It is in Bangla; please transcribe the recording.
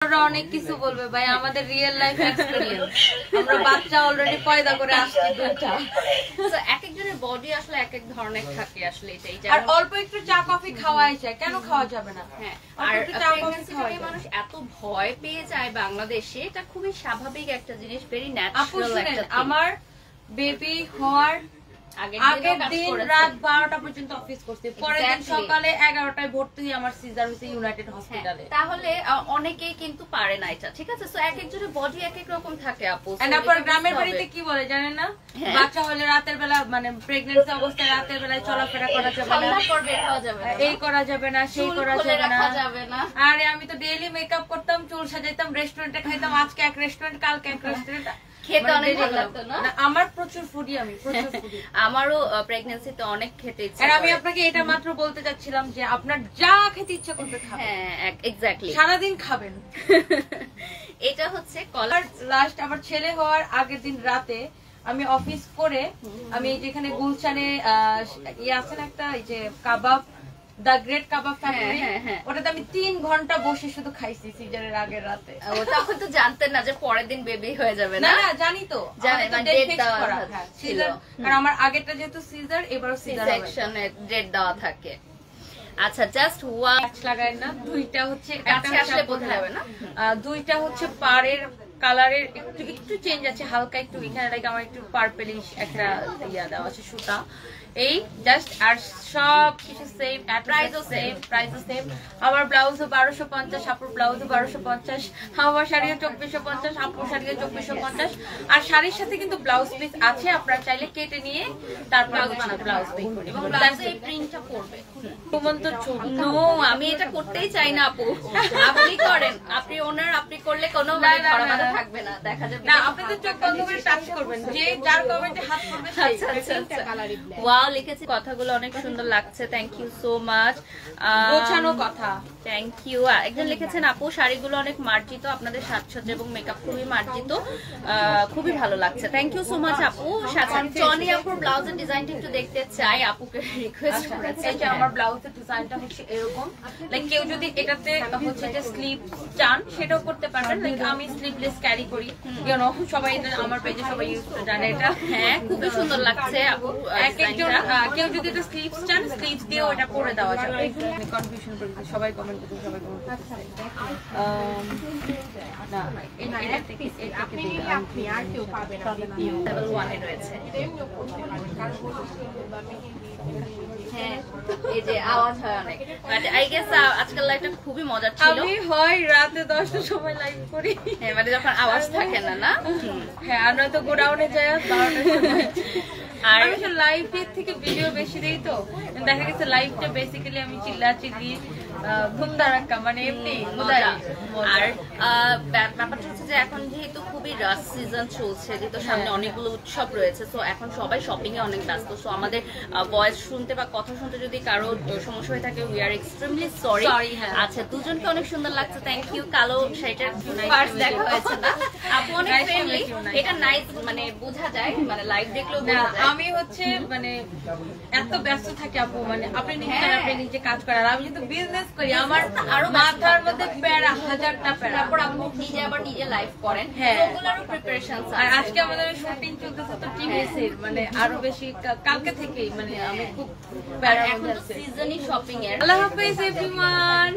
অনেক কিছু বলবে ভাই, আমাদের রিয়েল লাইফ এক্সপেরিয়েন্স। আমরা বাচ্চা অলরেডি পয়দা করে আসছি দুইটা। তো এক একজনের বডি আসলে এক এক ধরনের থাকে আসলে এটাই। আর অল্প একটু চা কফি খাওয়াই যায়, কেন খাওয়া যাবে না? হ্যাঁ, আর প্রেগন্যান্সিতে মানুষ এত ভয় পেয়ে যায় বাংলাদেশে, এটা খুবই স্বাভাবিক একটা জিনিস, ভেরি ন্যাচারাল একটা। আমার বেবি হওয়ার আগের দিন রাত 12টা পর্যন্ত অফিস করছি, পরের দিন সকালে 11টায় ভর্তি হই আমার সিজার হইছে ইউনাইটেড হসপিটালে। তাহলে অনেকেই কিন্তু পারে না এটা, ঠিক আছে? সো এক একজনের বডি এক এক রকম থাকে আপু। এন্ড আপনার গ্রামের বাড়িতে কি বলে জানেন না, বাচ্চা হলে রাতের বেলা মানে প্রেগন্যান্সি অবস্থায় রাতের বেলায় চলাফেরা করা যাবে না, এই করা যাবে না, সেই করা যাবে না। আরে আমি তো ডেইলি মেকআপ করতাম, চুল সাজাইতাম, রেস্টুরেন্টে খাইতাম, আজকে এক রেস্টুরেন্ট কালকে এক রেস্টুরেন্ট। খেতে অনেক ভালো লাগতো না? আমার প্রচুর ফুডি, আমি প্রচুর ফুডি। আমারও প্রেগন্যান্সিতে অনেক খেতে ইচ্ছা করে। আর আমি আপনাকে এটা মাত্র বলতে চাচ্ছিলাম যে আপনার যা খেতে ইচ্ছা করতে খাবেন। হ্যাঁ এক্স্যাক্টলি, সারাদিন খাবেন। এটা হচ্ছে কলার। লাস্ট আমার ছেলে হওয়ার আগের দিন রাতে আমি অফিস করে আমি যেখানে গুলশানে ইয়ে আছে না একটা, এই যে কাবাব, দা গ্রেট কাবাব ফ্যাক্টরি, ওটাতে আমি 3 ঘন্টা বসে শুধু খাইছি সিজারের আগের রাতে। তখন তো জানতেন না যে পরের দিন বেবি হয়ে যাবে? না না জানি তো, সিজার। আর আমার আগেরটা যেহেতু সিজার, এবারও সিজার সেকশনে ডেট দেওয়া থাকে। আচ্ছা, জাস্ট ওয়ান লাগায় না, দুইটা হচ্ছে আসলে বোঝা যাবে না, দুইটা হচ্ছে পাড়ের কালারের একটু একটু চেঞ্জ আছে, হালকা একটু এখানে লাইক আমার একটু পার্পলিশ একটা ইয়া দেওয়া আছে সুতা, এই জাস্ট। আর সব কিছু সেম, প্রাইসও সেম, প্রাইসও সেম। আমার ব্লাউজও 1250, আপুর ব্লাউজও 1250, আমার শাড়িও 2450, আপুর শাড়িও 2450। আর শাড়ির সাথে কিন্তু ব্লাউজ পিস আছে, আপনারা চাইলে কেটে নিয়ে তারপর ব্লাউজ পিস করি। এই প্রিন্টটা করবে নো, আমি এটা করতেই চাই না আপু, আপনি করেন, আপনি ওনার, আপনি করলে কোনো ধরা থাকবে না, দেখা যাবে না। আপনি তো চোখ বন্ধ করে টাচ করবেন, যে যার কমেন্টে হাত পড়বে সেই। ওয়াও, লিখেছি, কথাগুলো অনেক সুন্দর লাগছে, থ্যাংক ইউ সো মাচ। গোছানো কথা, থ্যাংক ইউ। একজন লিখেছেন আপু শাড়িগুলো অনেক মার্জিত, আপনাদের সাজসজ্জা এবং মেকআপ খুবই মার্জিত, খুবই ভালো লাগছে, থ্যাংক ইউ সো মাচ আপু। টনি আপুর ব্লাউজের ডিজাইনটা একটু দেখতে চাই, আপুকে রিকোয়েস্ট করেছে। এই যে আমার ব্লাউজের ডিজাইনটা হচ্ছে এরকম, লাইক কেউ যদি এটাতে হচ্ছে যে স্লিভ চান সেটাও করতে পারবেন, লাইক আমি স্লিভলেস ক্যারি করি, ইউ নো, সবাই আমার পেজে সবাই ইউজ জানে এটা। হ্যাঁ, খুবই সুন্দর লাগছে আপু। কেউ যদি এটা স্লিভস চান, স্লিভস দিয়েও এটা করে দেওয়া যাবে। কনফিউশন করতে সবাই কমেন্ট করতে, সবাই কমেন্ট করতে। না এটা থেকে আপনি আর কেউ পাবেন না, লেভেল 1 এ রয়েছে। হ্যাঁ, এই যে আওয়াজ হয় অনেক, বাট আই গেস আজকাল লাইভটা খুবই মজার ছিল। আমি হয় রাতে 10টার সময় লাইভ করি, হ্যাঁ, মানে যখন আওয়াজ থাকে না। না হ্যাঁ, আর নয়তো গোডাউনে যাই 12টার সময়। আর আমি লাইভ থেকে ভিডিও বেশি দেই, তো দেখা গেছে লাইভটা বেসিক্যালি আমি চিল্লাচিল্লি ধুমধারাক্কা মানে এমনি মজা। আর ব্যাপারটা হচ্ছে যে এখন যেহেতু খুবই রাশ সিজন চলছে, যেহেতু সামনে অনেকগুলো উৎসব রয়েছে, তো এখন সবাই শপিং এ অনেক ব্যস্ত। সো আমাদের ভয়েস শুনতে বা কথা শুনতে যদি কারো সমস্যা হয়ে থাকে, উই আর এক্সট্রিমলি সরি। আচ্ছা, দুজনকে অনেক সুন্দর লাগছে, থ্যাংক ইউ। কালো শাড়িটার ফার্স্ট দেখা হয়েছে না, আপু অনেক ফ্রেন্ডলি, এটা নাইস, মানে বোঝা যায়, মানে লাইভ দেখলেও বোঝা যায়। আমি হচ্ছে মানে এত ব্যস্ত থাকি আপু, মানে আপনি নিজে কাজ করার, আমি কিন্তু বিজনেস করি, আমার আরো মাথার মধ্যে প্যারা, হাজারটা প্যারা। তারপর আপনি নিজে আবার নিজে লাইভ করেন, ওগুলোরও প্রিপারেশন আছে। আর আজকে আমাদের শুটিং চলতেছে তো টিভিএসের, মানে আরো বেশি কালকে থেকেই, মানে আমি খুব প্যারা। এখন তো সিজনই শপিং এর। আল্লাহ হাফেজ এভরিওয়ান।